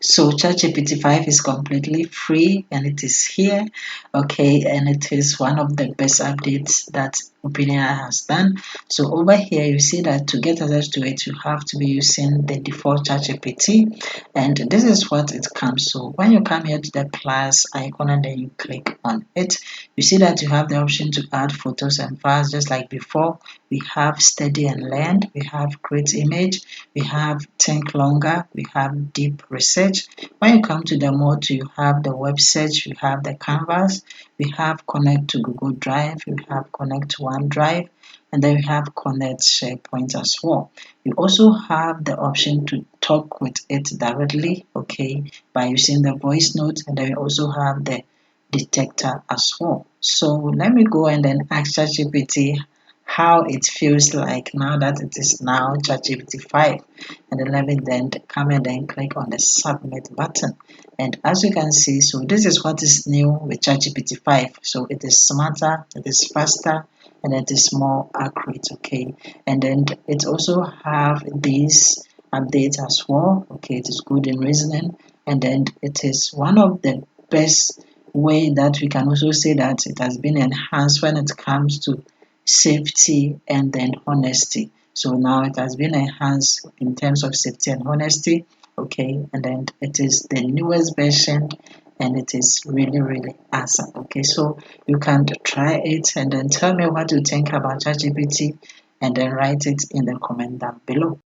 So ChatGPT 5 is completely free and it is here, okay, and it is one of the best updates that OpenAI has done. So over here, you see that to get access to it, you have to be using the default ChatGPT, and this is what it comes. So when you come here to the plus icon and then you click on it, you see that you have the option to add photos and files just like before. We have study and learn, we have create image, we have think longer, we have deep research. When you come to the mode, you have the web search, you have the canvas, we have connect to Google Drive, we have connect to OneDrive, and then we have connect SharePoint as well. You also have the option to talk with it directly, okay, by using the voice note, and then we also have the detector as well. So let me go and then ask ChatGPT how it feels like now that it is now ChatGPT 5, and then let me then come and then click on the submit button. And as you can see, so this is what is new with ChatGPT 5. So it is smarter, it is faster, and it is more accurate, okay. And then it also have these updates as well, okay. It is good in reasoning, and then it is one of the best way that we can also say that it has been enhanced when it comes to safety and then honesty. So now it has been enhanced in terms of safety and honesty, okay, and then it is the newest version and it is really really awesome. Okay, so you can try it and then tell me what you think about ChatGPT and then write it in the comment down below.